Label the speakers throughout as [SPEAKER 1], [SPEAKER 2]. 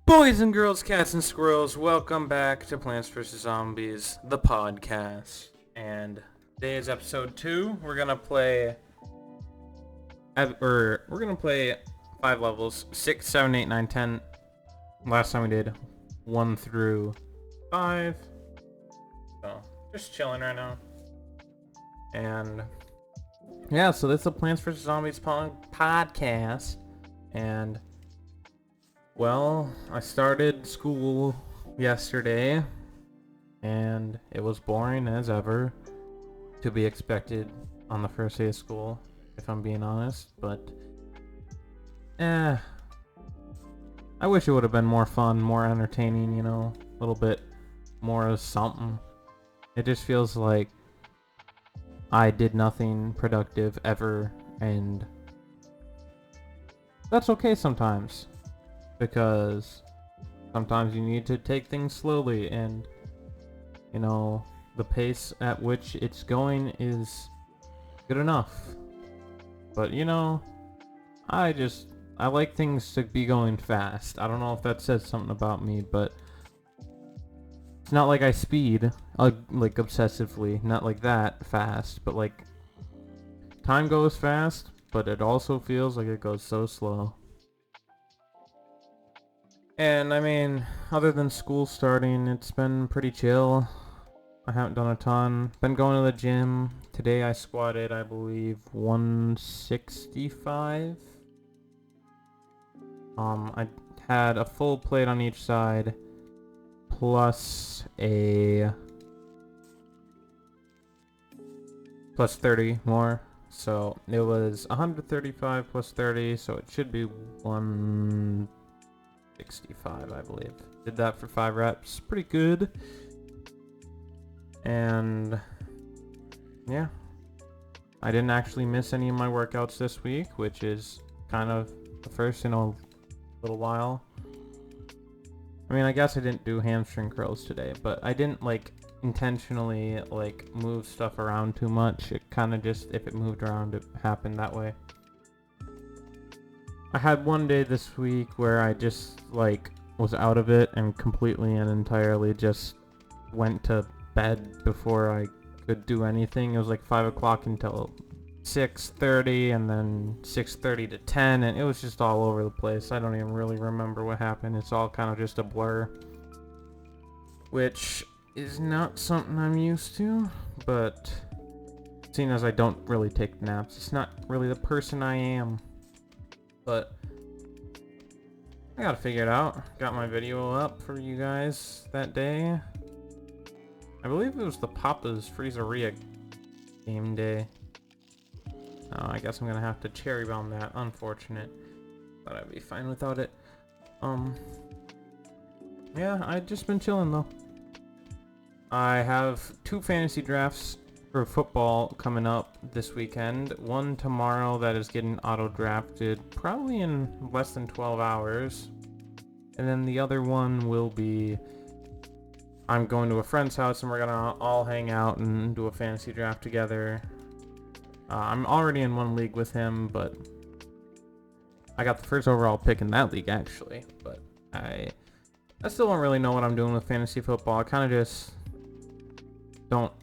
[SPEAKER 1] Boys and girls, cats and squirrels, welcome back to Plants vs. Zombies, the podcast. And today is episode 2. We're gonna play 5 levels, 6, 7, 8, 9, 10. Last time we did 1 through 5. So, just chilling right now. And yeah, so this is the Plants vs. Zombies podcast. And well, I started school yesterday, and it was boring as ever, to be expected on the first day of school, if I'm being honest, but I wish it would have been more fun, more entertaining, you know, a little bit more of something. It just feels like I did nothing productive ever, and that's okay sometimes. Because sometimes you need to take things slowly, and you know, the pace at which it's going is good enough. But you know, I like things to be going fast. I don't know if that says something about me, but it's not like I speed like obsessively, not like that fast, but like time goes fast, but it also feels like it goes so slow. And I mean, other than school starting, it's been pretty chill. I haven't done a ton. Been going to the gym. Today I squatted, I believe, 165. I had a full plate on each side, plus 30 more. So it was 135 plus 30, so it should be 165, I believe. Did that for 5 reps. Pretty good. And yeah, I didn't actually miss any of my workouts this week, which is kind of the first in a little while. I mean, I guess I didn't do hamstring curls today, but I didn't like intentionally like move stuff around too much. It kind of just, if it moved around, it happened that way. I had one day this week where I just like was out of it and completely and entirely just went to bed before I could do anything. It was like 5 o'clock until 6:30, and then 6:30 to 10, and it was just all over the place. I don't even really remember what happened. It's all kind of just a blur, which is not something I'm used to, but seeing as I don't really take naps, it's not really the person I am. But I gotta figure it out. Got my video up for you guys that day. I believe it was the Papa's Freezeria game day. Oh, I guess I'm gonna have to cherry bomb that. Unfortunate. Thought I'd be fine without it. Yeah, I've just been chilling though. I have 2 fantasy drafts for football coming up this weekend. One tomorrow that is getting auto-drafted probably in less than 12 hours. And then the other one will be, I'm going to a friend's house and we're gonna all hang out and do a fantasy draft together. I'm already in one league with him, but I got the first overall pick in that league actually. But I still don't really know what I'm doing with fantasy football. I kind of just don't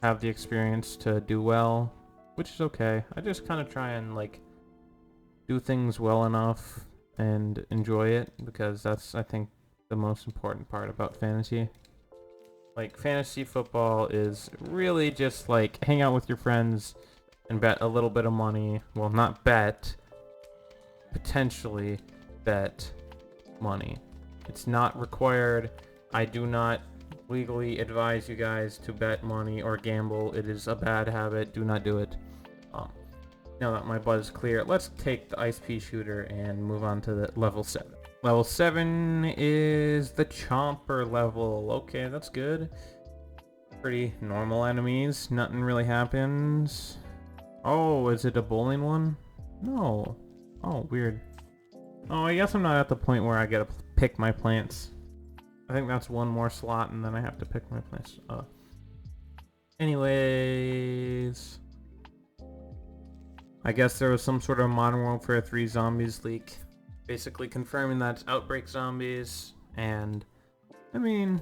[SPEAKER 1] have the experience to do well, which is okay. I just kind of try and like do things well enough and enjoy it, because that's, I think, the most important part about fantasy. Like, fantasy football is really just like hang out with your friends and bet a little bit of money. Well, not bet, potentially bet money. It's not required. I do not legally advise you guys to bet money or gamble. It is a bad habit. Do not do it. Now that my butt is clear, let's take the ice pea shooter and move on to the level 7. Level 7 is the chomper level. Okay, that's good. Pretty normal enemies. Nothing really happens. Oh, is it a bowling one? No. Oh, weird. Oh, I guess I'm not at the point where I get to pick my plants. I think that's one more slot and then I have to pick my plants. Anyways, I guess there was some sort of Modern Warfare 3 zombies leak basically confirming that it's Outbreak Zombies, and I mean,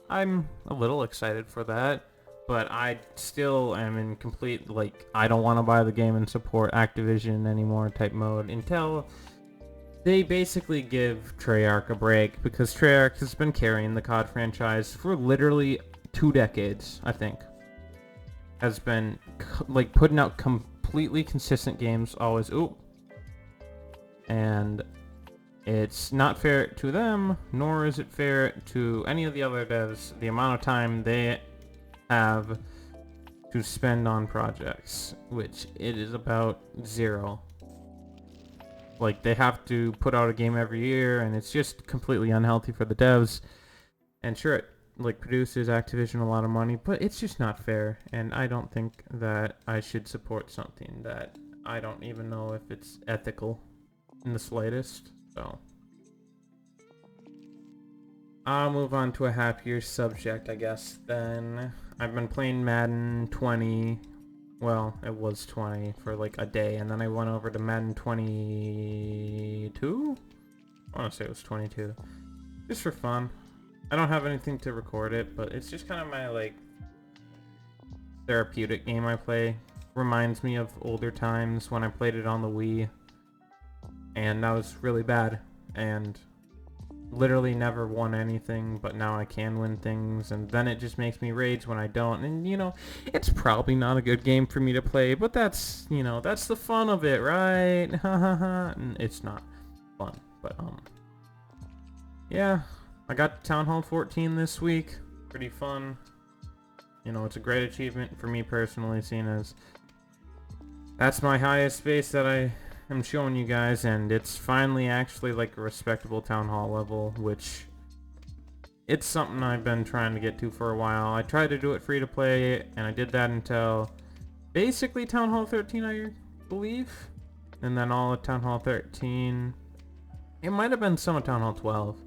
[SPEAKER 1] I'm a little excited for that, but I still am in complete, like, I don't want to buy the game and support Activision anymore type mode until they basically give Treyarch a break, because Treyarch has been carrying the COD franchise for literally 2 decades, I think. Has been, like, putting out completely consistent games, always, and it's not fair to them, nor is it fair to any of the other devs, the amount of time they have to spend on projects, which it is about 0. Like, they have to put out a game every year, and it's just completely unhealthy for the devs. And sure, it, like, produces Activision a lot of money, but it's just not fair, and I don't think that I should support something that I don't even know if it's ethical in the slightest. So I'll move on to a happier subject, I guess, then. I've been playing Madden 20. Well, it was 20 for like a day, and then I went over to Madden 22? I want to say it was 22. Just for fun. I don't have anything to record it, but it's just kind of my, like, therapeutic game I play. Reminds me of older times when I played it on the Wii. And that was really bad, and literally never won anything, but now I can win things, and then it just makes me rage when I don't. And, you know, it's probably not a good game for me to play, but that's, you know, that's the fun of it, right? Ha ha ha. It's not fun, but, yeah, I got Town Hall 14 this week. Pretty fun. You know, it's a great achievement for me personally, seeing as that's my highest base that I'm showing you guys, and it's finally actually like a respectable Town Hall level, which it's something I've been trying to get to for a while. I tried to do it free to play, and I did that until basically Town Hall 13, I believe, and then all of Town Hall 13. It might have been some of Town Hall 12.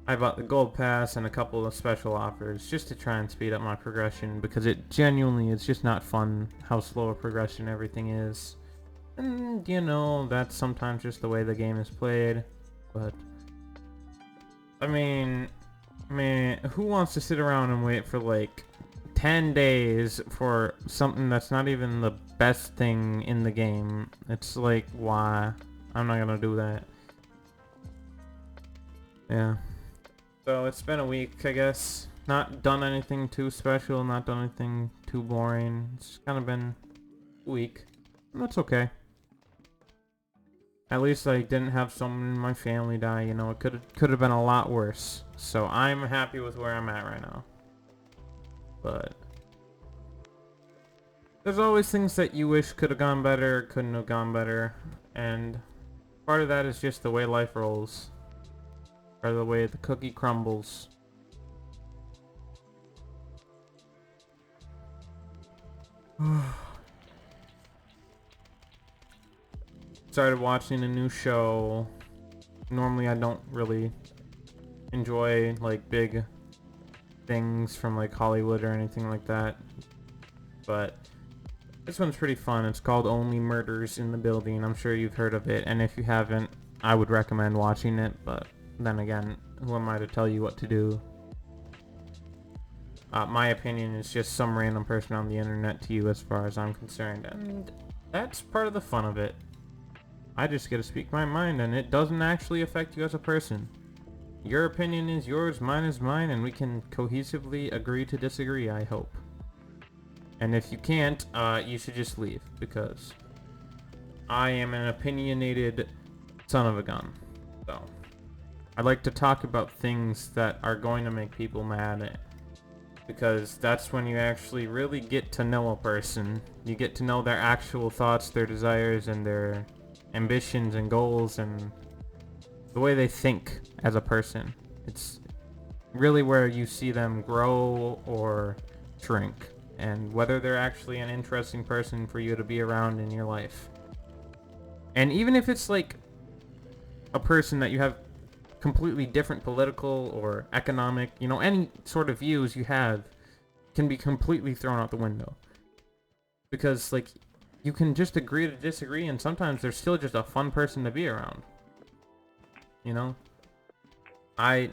[SPEAKER 1] I bought the gold pass and a couple of special offers just to try and speed up my progression, because it genuinely is just not fun how slow a progression everything is. And, you know, that's sometimes just the way the game is played, but I mean, man, who wants to sit around and wait for like 10 days for something that's not even the best thing in the game? It's like, why? I'm not gonna do that. Yeah. So it's been a week, I guess. Not done anything too special, not done anything too boring. It's kind of been a week. And that's okay. At least I didn't have someone in my family die, you know. It could have been a lot worse. So I'm happy with where I'm at right now. But there's always things that you wish could have gone better, couldn't have gone better, and part of that is just the way life rolls, or the way the cookie crumbles. Started watching a new show. Normally I don't really enjoy like big things from like Hollywood or anything like that, but this one's pretty fun. It's called Only Murders in the Building. I'm sure you've heard of it, and if you haven't, I would recommend watching it, but then again, who am I to tell you what to do? My opinion is just some random person on the internet to you as far as I'm concerned, and that's part of the fun of it. I just get to speak my mind, and it doesn't actually affect you as a person. Your opinion is yours, mine is mine, and we can cohesively agree to disagree, I hope. And if you can't, you should just leave, because I am an opinionated son of a gun. So I like to talk about things that are going to make people mad, because that's when you actually really get to know a person. You get to know their actual thoughts, their desires, and their ambitions and goals, and the way they think as a person. It's really where you see them grow or shrink, and whether they're actually an interesting person for you to be around in your life. And even if it's like a person that you have completely different political or economic, you know, any sort of views you have can be completely thrown out the window. Because, like, you can just agree to disagree, and sometimes they're still just a fun person to be around. You know? I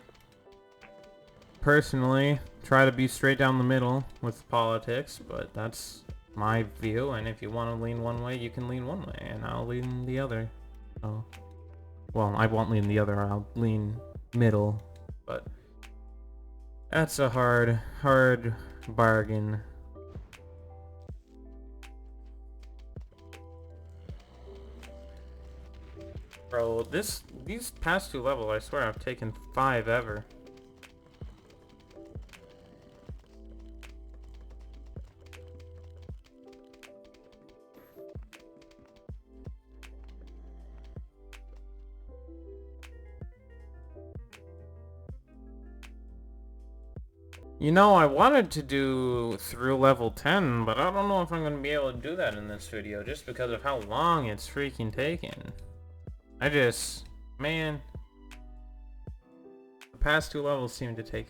[SPEAKER 1] personally try to be straight down the middle with politics, but that's my view, and if you want to lean one way, you can lean one way, and I'll lean the other. Oh. Well, I won't lean the other, I'll lean middle, but that's a hard bargain. Bro, these past 2 levels, I swear I've taken 5 ever. You know, I wanted to do through level 10, but I don't know if I'm going to be able to do that in this video, just because of how long it's freaking taken. Man, the past 2 levels seem to take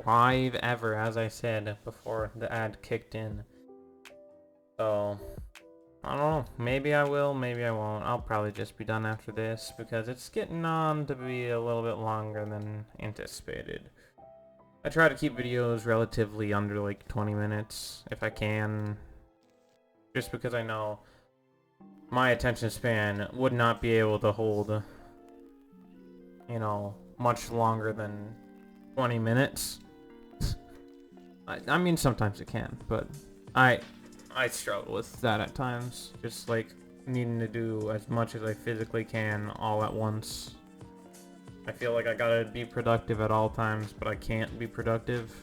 [SPEAKER 1] 5 ever, as I said before the ad kicked in. So, I don't know, maybe I will, maybe I won't. I'll probably just be done after this, because it's getting on to be a little bit longer than anticipated. I try to keep videos relatively under like 20 minutes if I can, just because I know my attention span would not be able to hold, you know, much longer than 20 minutes. I mean, sometimes it can, but I struggle with that at times, just like needing to do as much as I physically can all at once. I feel like I gotta be productive at all times, but I can't be productive.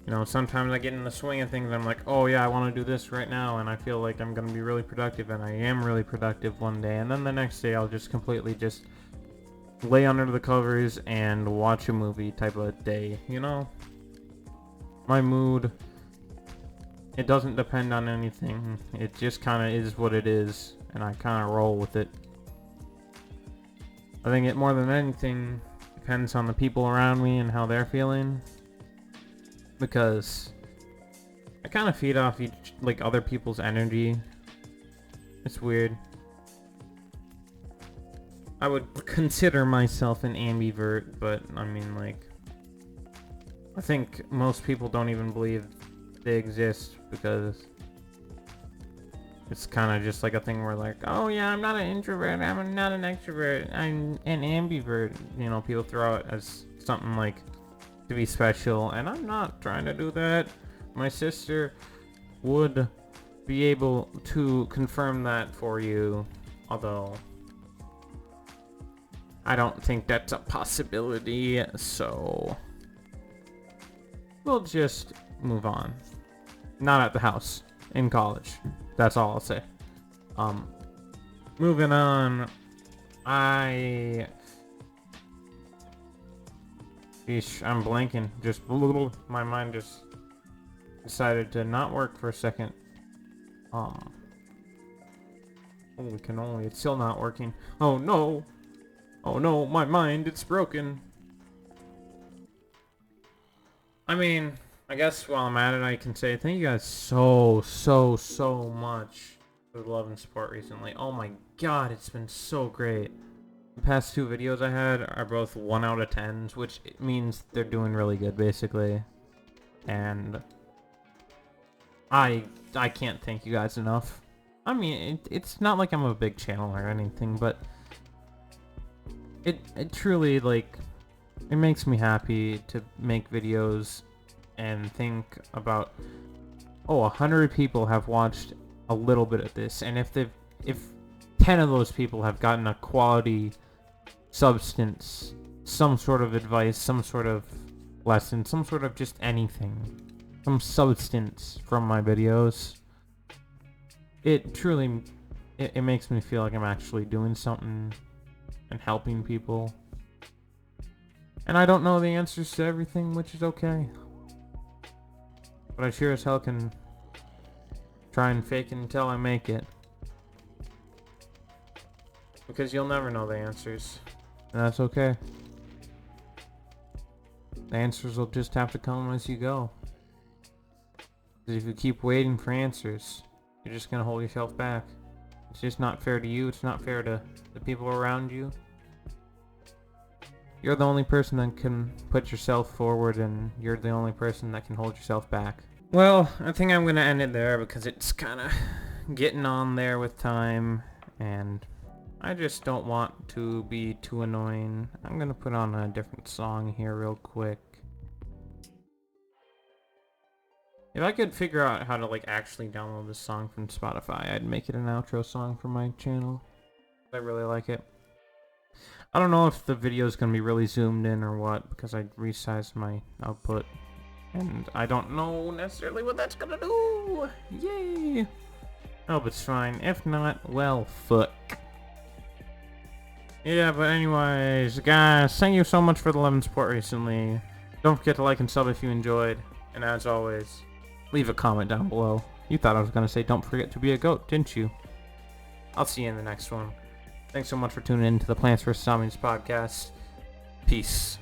[SPEAKER 1] You know, sometimes I get in the swing of things and I'm like, oh yeah, I want to do this right now, and I feel like I'm gonna be really productive, and I am really productive one day, and then the next day I'll just completely just lay under the covers and watch a movie type of day, you know? My mood, it doesn't depend on anything. It just kind of is what it is, and I kind of roll with it. I think it more than anything depends on the people around me and how they're feeling, because I kind of feed off like other people's energy. It's weird. I would consider myself an ambivert, but I mean, like, I think most people don't even believe they exist, because it's kind of just like a thing where like, oh yeah, I'm not an introvert, I'm not an extrovert, I'm an ambivert. You know, people throw it as something like to be special, and I'm not trying to do that. My sister would be able to confirm that for you, although I don't think that's a possibility, so we'll just move on. Not at the house, in college. That's all I'll say. Moving on. I'm blanking. Just my mind just decided to not work for a second. Holy cannoli, it's still not working. Oh no! Oh no, my mind, it's broken. I mean, I guess while I'm at it, I can say thank you guys so much for the love and support recently. Oh my god, it's been so great. The past 2 videos I had are both 1 out of 10s, which means they're doing really good, basically. And I can't thank you guys enough. I mean, it's not like I'm a big channel or anything, but it truly, like, it makes me happy to make videos and think about, oh, 100 people have watched a little bit of this, and if 10 of those people have gotten a quality substance, some sort of advice, some sort of lesson, some sort of just anything, some substance from my videos, it truly, it makes me feel like I'm actually doing something and helping people. And I don't know the answers to everything, which is okay. But I sure as hell can try and fake it until I make it. Because you'll never know the answers. And that's okay. The answers will just have to come as you go. Because if you keep waiting for answers, you're just gonna hold yourself back. It's just not fair to you. It's not fair to the people around you. You're the only person that can put yourself forward, and you're the only person that can hold yourself back. Well, I think I'm gonna end it there because it's kind of getting on there with time, and I just don't want to be too annoying. I'm gonna put on a different song here real quick. If I could figure out how to like actually download this song from Spotify, I'd make it an outro song for my channel. I really like it. I don't know if the video is going to be really zoomed in or what, because I resized my output. And I don't know necessarily what that's going to do. Yay! I hope it's fine. If not, well, fuck. Yeah, but anyways, guys, thank you so much for the love and support recently. Don't forget to like and sub if you enjoyed. And as always, leave a comment down below. You thought I was going to say don't forget to be a goat, didn't you? I'll see you in the next one. Thanks so much for tuning in to the Plants vs. Zombies podcast. Peace.